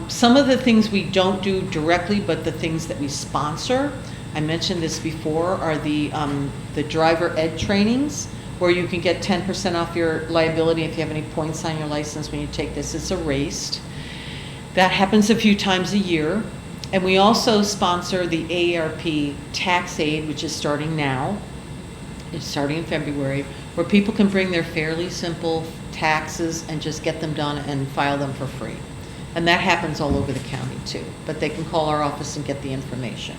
Some of the things we don't do directly, but the things that we sponsor, I mentioned this before, are the driver ed trainings, where you can get 10% off your liability if you have any points on your license when you take this. It's erased. That happens a few times a year. And we also sponsor the AARP tax aid, which is starting now. It's starting in February, where people can bring their fairly simple taxes and just get them done and file them for free. And that happens all over the county too, but they can call our office and get the information.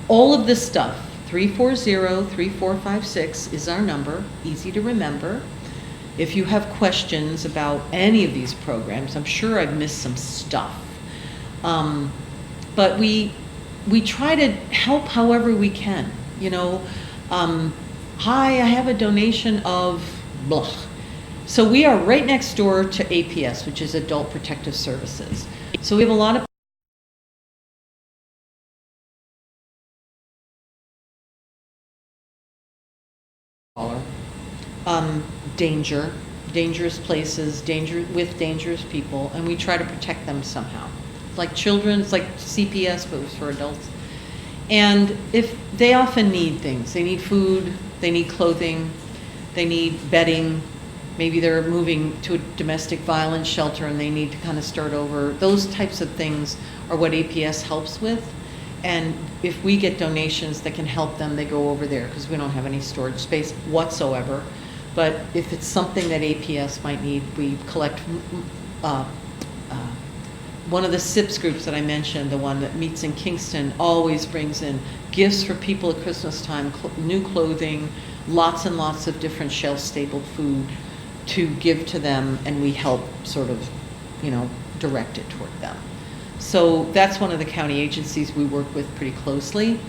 All of this stuff 340-3456 is our number, easy to remember. If you have questions about any of these programs, I'm sure I've missed some stuff. But we try to help however we can. You know, hi, I have a donation of blah. So we are right next door to APS, which is Adult Protective Services. So we have a lot of dangerous places, with dangerous people, and we try to protect them somehow. Like children, it's like CPS, but it's for adults. And if they often need things, they need food, they need clothing, they need bedding, maybe they're moving to a domestic violence shelter and they need to kind of start over. Those types of things are what APS helps with. And if we get donations that can help them, they go over there because we don't have any storage space whatsoever. But if it's something that APS might need, we collect. One of the SIPS groups that I mentioned, the one that meets in Kingston, always brings in gifts for people at Christmas time, new clothing, lots and lots of different shelf-stable food to give to them, and we help sort of, you know, direct it toward them. So that's one of the county agencies we work with pretty closely.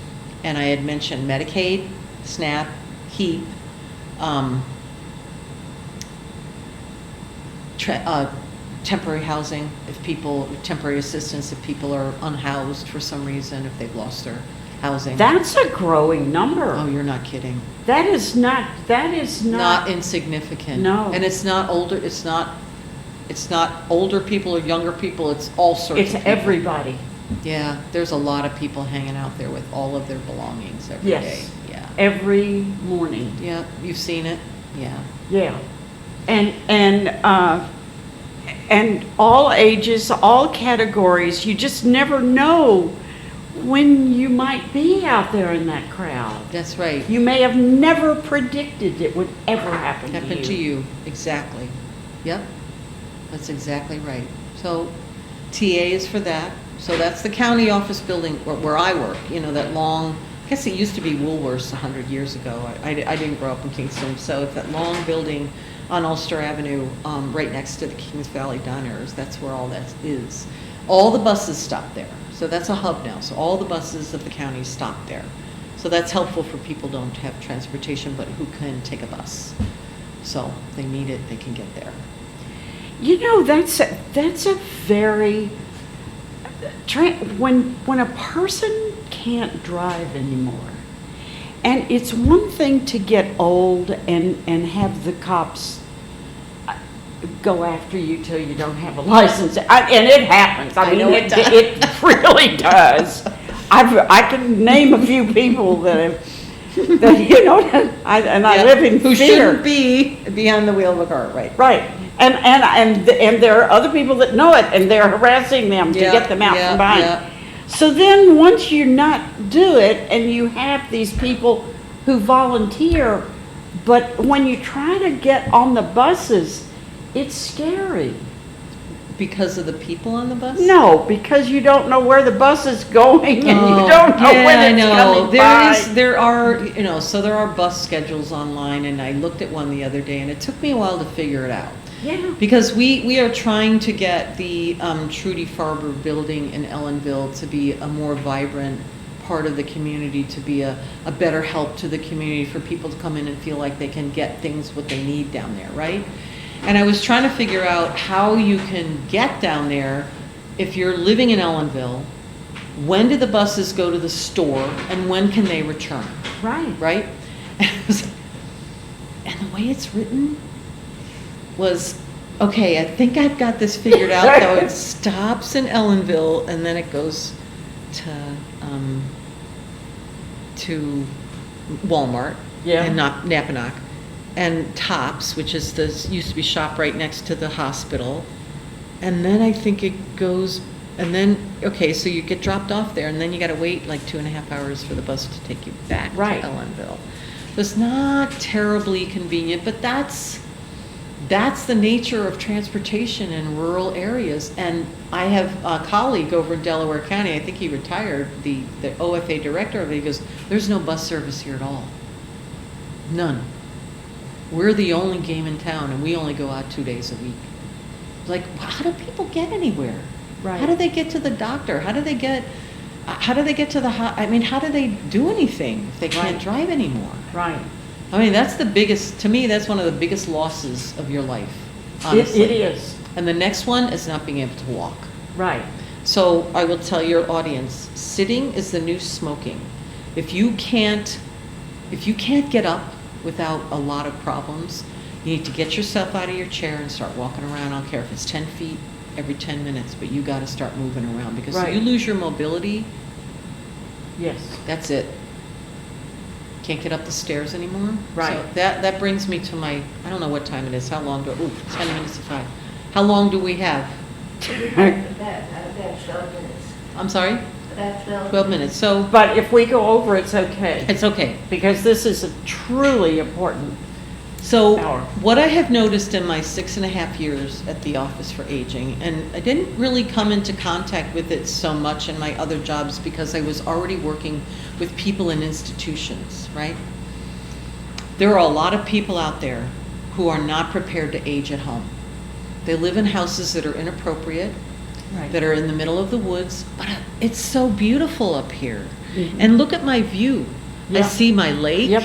And I had mentioned Medicaid, SNAP, HEAP, temporary housing, temporary assistance if people are unhoused for some reason, if they've lost their housing. That's a growing number. Oh, you're not kidding. That is not. Not insignificant. No. And it's not older, it's not older people or younger people, it's all sorts of It's people. everybody. Yeah, there's a lot of people hanging out there with all of their belongings every day. Yes. Yeah. Every morning. Yeah, you've seen it? Yeah. Yeah. And all ages, all categories, you just never know when you might be out there in that crowd. That's right. You may have never predicted it would ever happen to you. Happened to you, exactly. Yep, that's exactly right. So TA is for that. So that's the county office building where I work, you know, that long, I guess it used to be Woolworths 100 years ago. I didn't grow up in Kingston, so it's that long building on Ulster Avenue, right next to the Kings Valley Diners. That's where all that is. All the buses stop there. So that's a hub now. So all the buses of the county stop there. So that's helpful for people who don't have transportation, but who can take a bus. So if they need it, they can get there. You know, that's a very, when a person can't drive anymore, and it's one thing to get old and have the cops go after you till you don't have a license, and it happens. I mean, know it does. it really does. I can name a few people that you know, I live in who fear. shouldn't be behind the wheel of a car, right? Right. And there are other people that know it, and they're harassing them to get them out from behind. Yeah. So then once you not do it, and you have these people who volunteer, but when you try to get on the buses, it's scary. Because of the people on the bus? No, because you don't know where the bus is going, and you don't know when it's coming by. There are, you know, so there are bus schedules online, and I looked at one the other day, and it took me a while to figure it out. Yeah. Because we are trying to get the Trudy Farber building in Ellenville to be a more vibrant part of the community, to be a better help to the community, for people to come in and feel like they can get things what they need down there, right? And I was trying to figure out how you can get down there if you're living in Ellenville. When do the buses go to the store, and when can they return? Right. Right? And the way it's written was, okay, I think I've got this figured out, though. It stops in Ellenville, and then it goes to Walmart, Yeah. and not Napanock, and Tops, which is used to be ShopRite next to the hospital, and then I think it goes, and then, okay, so you get dropped off there, and then you got to wait like 2.5 hours for the bus to take you back Right. to Ellenville. So it's not terribly convenient, but that's that's the nature of transportation in rural areas. And I have a colleague over in Delaware County, I think he retired, the OFA director of it, he goes, there's no bus service here at all. None. We're the only game in town, and we only go out 2 days a week. Like, how do people get anywhere? Right. How do they get to the doctor? How do they get to the, I mean, how do they do anything if they can't Right. drive anymore? Right. I mean, that's the biggest, to me, that's one of the biggest losses of your life, honestly. It is. And the next one is not being able to walk. Right. So I will tell your audience, sitting is the new smoking. If you can't get up without a lot of problems, you need to get yourself out of your chair and start walking around. I don't care if it's 10 feet every 10 minutes, but you got to start moving around, because if Right. you lose your mobility, Yes. that's it. Can't get up the stairs anymore. Right. So that brings me to my, I don't know what time it is. How long 10 minutes to 5. How long do we have? About 12 minutes. I'm sorry? About 12 minutes. So But if we go over, it's okay, it's okay. because this is a truly important. So Hour. what I have noticed in my 6.5 years at the Office for Aging, and I didn't really come into contact with it so much in my other jobs because I was already working with people in institutions, right? There are a lot of people out there who are not prepared to age at home. They live in houses that are inappropriate, Right. that are in the middle of the woods, but it's so beautiful up here. Mhm. And look at my view. I Yeah. see my lake. Yep.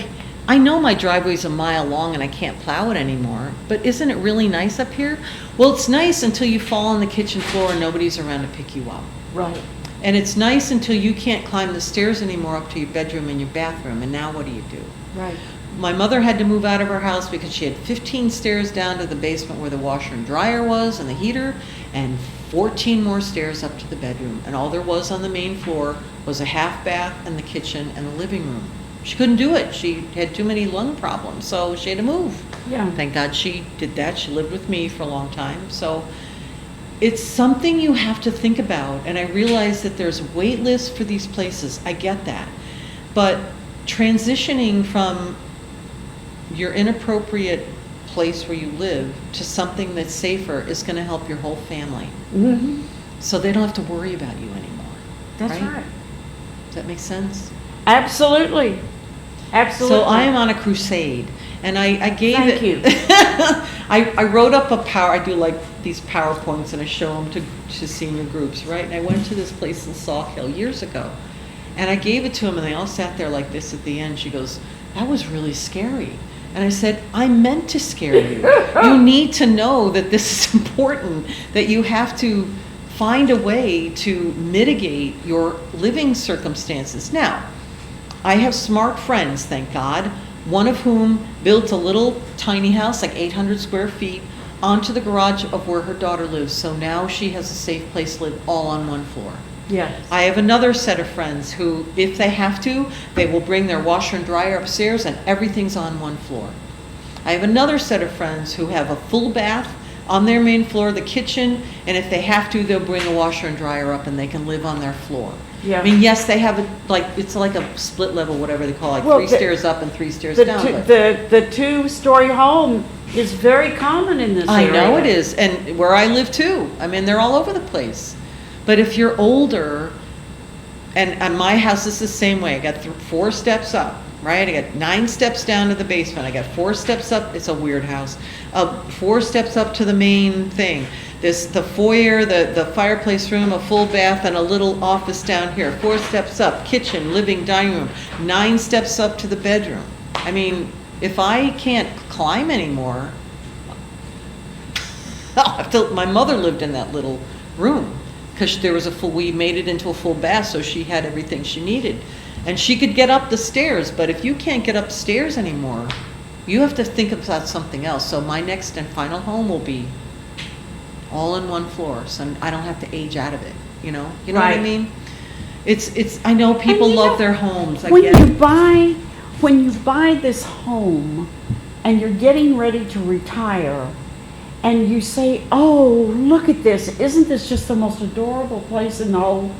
I know my driveway's a mile long and I can't plow it anymore, but isn't it really nice up here? Well, it's nice until you fall on the kitchen floor and nobody's around to pick you up. Right. And it's nice until you can't climb the stairs anymore up to your bedroom and your bathroom, and now what do you do? Right. My mother had to move out of her house because she had 15 stairs down to the basement where the washer and dryer was and the heater, and 14 more stairs up to the bedroom. And all there was on the main floor was a half bath and the kitchen and the living room. She couldn't do it. She had too many lung problems, so she had to move. Yeah. Thank God she did that. She lived with me for a long time. So it's something you have to think about. And I realize that there's wait lists for these places. I get that. But transitioning from your inappropriate place where you live to something that's safer is going to help your whole family. Mm-hmm. So they don't have to worry about you anymore. That's right. Does that make sense? Absolutely. Absolutely. So I am on a crusade, and I gave Thank it. you. I wrote up I do like these PowerPoints, and I show them to senior groups, right? And I went to this place in Sauk Hill years ago, and I gave it to them, and they all sat there like this at the end. She goes, "That was really scary." And I said, "I meant to scare you. You need to know that this is important, that you have to find a way to mitigate your living circumstances." Now, I have smart friends, thank God, one of whom built a little tiny house, like 800 square feet, onto the garage of where her daughter lives. So now she has a safe place to live all on one floor. Yes. I have another set of friends who, if they have to, they will bring their washer and dryer upstairs and everything's on one floor. I have another set of friends who have a full bath on their main floor, the kitchen, and if they have to, they'll bring a washer and dryer up and they can live on their floor. Yeah. I mean, yes, they have it's like a split level, whatever they call it, Well, 3 stairs up and 3 stairs The, down. two, but- the two-story home is very common in this I area. know it is, and where I live too. I mean, they're all over the place. But if you're older, and my house is the same way. I got 4 steps up, right? I got 9 steps down to the basement. I got 4 steps up. It's a weird house. 4 steps up to the main thing. There's the foyer, the fireplace room, a full bath, and a little office down here. 4 steps up, kitchen, living, dining room. 9 steps up to the bedroom. I mean, if I can't climb anymore, my mother lived in that little room because we made it into a full bath, so she had everything she needed. And she could get up the stairs, but if you can't get upstairs anymore, you have to think about something else. So my next and final home will be all in one floor, so I don't have to age out of it, you know what I Right. mean? It's I know people And you love know, their homes, I When get you it. buy this home and you're getting ready to retire, and you say, "Oh, look at this! Isn't this just the most adorable place in the whole?"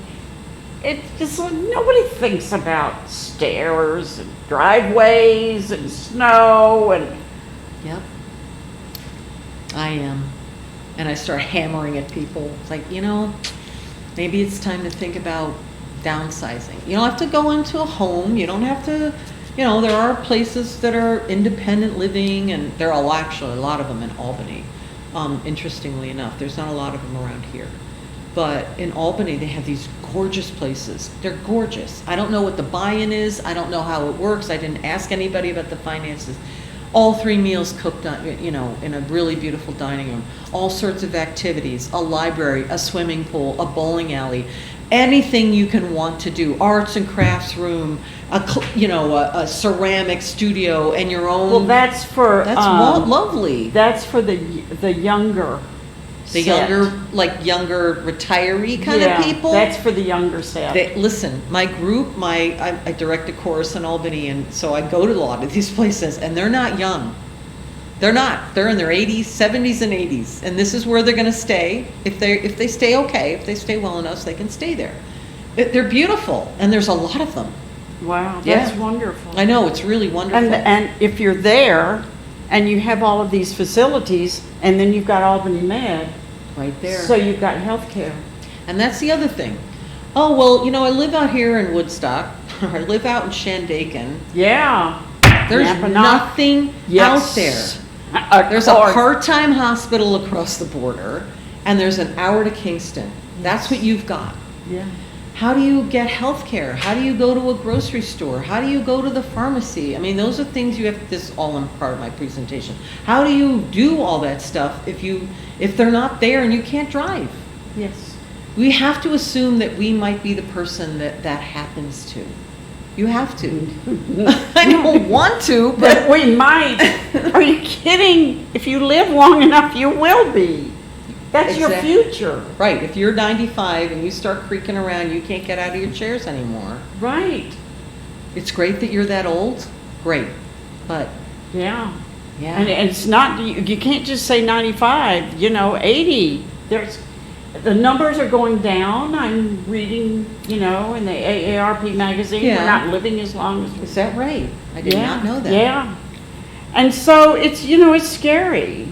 It's just like nobody thinks about stairs and driveways and snow and Yep. I am. And I start hammering at people. It's like, maybe it's time to think about downsizing. You don't have to go into a home. You don't have to, there are places that are independent living, and there are actually a lot of them in Albany. Interestingly enough, there's not a lot of them around here. But in Albany, they have these gorgeous places. They're gorgeous. I don't know what the buy-in is. I don't know how it works. I didn't ask anybody about the finances. All 3 meals cooked on, in a really beautiful dining room. All sorts of activities, a library, a swimming pool, a bowling alley, anything you can want to do. Arts and crafts room, a ceramic studio, and your own. Well, that's for. That's lovely. That's for the younger. The set. younger retiree kind of people. That's for the younger set. Listen, my group, I direct a course in Albany, and so I go to a lot of these places, and they're not young. They're not. They're in their 80s, 70s, and 80s, and this is where they're going to stay. If they stay okay, if they stay well enough, they can stay there. They're beautiful, and there's a lot of them. Wow, that's wonderful. I know, it's really wonderful. And if you're there, and you have all of these facilities, and then you've got Albany Med. Right there. So you've got health care. And that's the other thing. Oh, well, I live out here in Woodstock. I live out in Shandaken. Yeah. There's nothing out there. There's a part-time hospital across the border, and there's an hour to Kingston. That's what you've got. Yeah. How do you get health care? How do you go to a grocery store? How do you go to the pharmacy? I mean, those are things you have, this is all in part of my presentation. How do you do all that stuff if they're not there and you can't drive? Yes. We have to assume that we might be the person that happens to. You have to. I don't want to, but we might. Are you kidding? If you live long enough, you will be. That's your future. Right. If you're 95 and you start creaking around, you can't get out of your chairs anymore. Right. It's great that you're that old. Great. But yeah. And it's not, you can't just say 95, 80. The numbers are going down. I'm reading, in the AARP magazine, we're not living as long as we. Is that right? I did not know that. Yeah. And so it's, it's scary.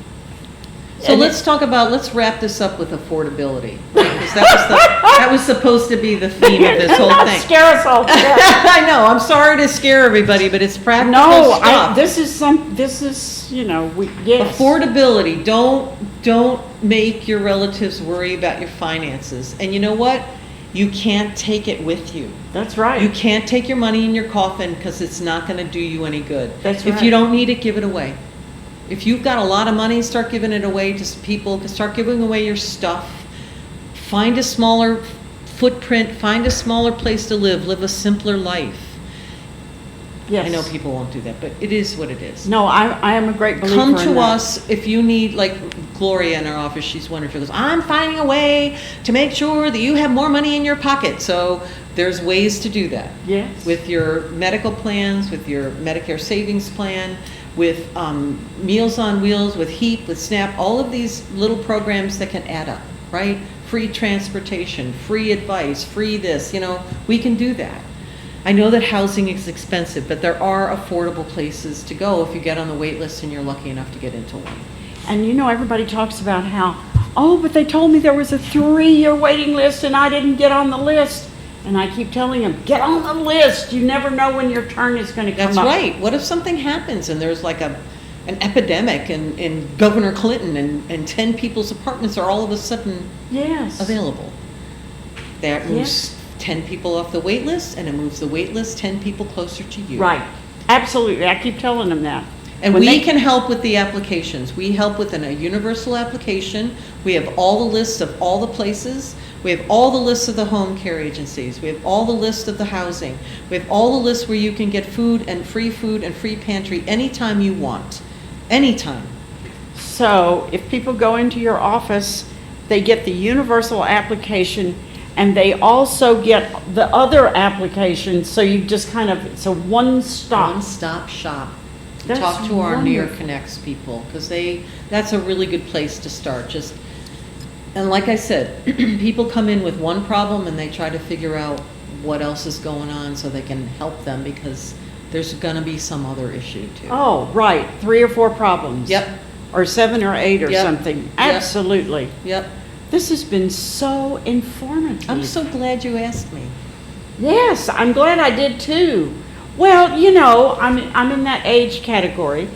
So let's wrap this up with affordability. Because that was supposed to be the theme of this whole thing. Scare us all to death. I know, I'm sorry to scare everybody, but it's practical stuff. This is, yes. Affordability, don't make your relatives worry about your finances. And you know what? You can't take it with you. That's right. You can't take your money in your coffin because it's not going to do you any good. That's right. If you don't need it, give it away. If you've got a lot of money, start giving it away to people. Start giving away your stuff. Find a smaller footprint. Find a smaller place to live. Live a simpler life. Yes. I know people won't do that, but it is what it is. No, I am a great believer Come in to that. us if you need, like Gloria in our office, she's wonderful. She goes, I'm finding a way to make sure that you have more money in your pocket. So there's ways to do that. Yes. With your medical plans, with your Medicare savings plan, with Meals on Wheels, with HEAP, with SNAP, all of these little programs that can add up, right? Free transportation, free advice, free this, we can do that. I know that housing is expensive, but there are affordable places to go if you get on the wait list and you're lucky enough to get into one. And everybody talks about how, but they told me there was a 3-year waiting list and I didn't get on the list. And I keep telling them, get on the list. You never know when your turn is going to come up. That's right. What if something happens and there's like an epidemic in Governor Clinton and 10 people's apartments are all of a sudden available? That moves 10 people off the wait list, and it moves the wait list 10 people closer to you. Right. Absolutely. I keep telling them that. And we can help with the applications. We help with a universal application. We have all the lists of all the places. We have all the lists of the home care agencies. We have all the lists of the housing. We have all the lists where you can get food and free pantry anytime you want. Anytime. So if people go into your office, they get the universal application and they also get the other applications. So you just it's a one-stop. One-stop shop. That's Talk to our New York wonderful. Connects people because that's a really good place to start. And like I said, people come in with one problem and they try to figure out what else is going on so they can help them because there's going to be some other issue too. Oh, right. 3 or 4 problems. Yep. or 7 or 8 or Yep. something. Absolutely. Yep. This has been so informative. I'm so glad you asked me. Yes, I'm glad I did too. Well, you know, I'm in that age category,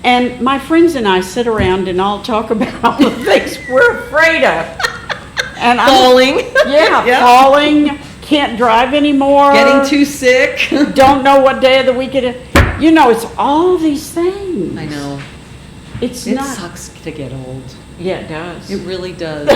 and my friends and I sit around and all talk about all the things we're afraid of. And Falling. Yeah, Yep. falling, can't drive anymore. Getting too sick. Don't know what day of the week it is. You know, it's all these things. I know. It's It not. sucks to get old. Yeah, it does. It really does.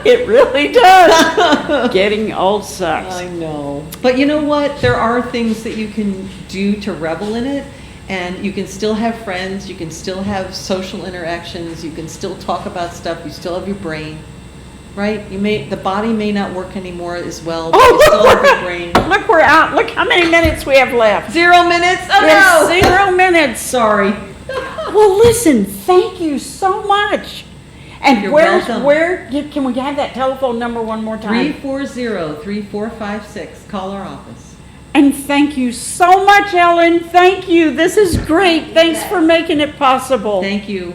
It really does. Getting old sucks. I know. But you know what? There are things that you can do to revel in it, and you can still have friends, you can still have social interactions, you can still talk about stuff, you still have your brain, right? The body may not work anymore as well, but you still have your brain. Look, we're out. Look how many minutes we have left. 0 minutes? Oh We have no! 0 minutes. Sorry. Well, listen, thank you so much. And You're can welcome. we have that telephone number one more time? 340-3456. Call our office. And thank you so much, Ellen. Thank you. This is great. Thanks for making it possible. Thank you.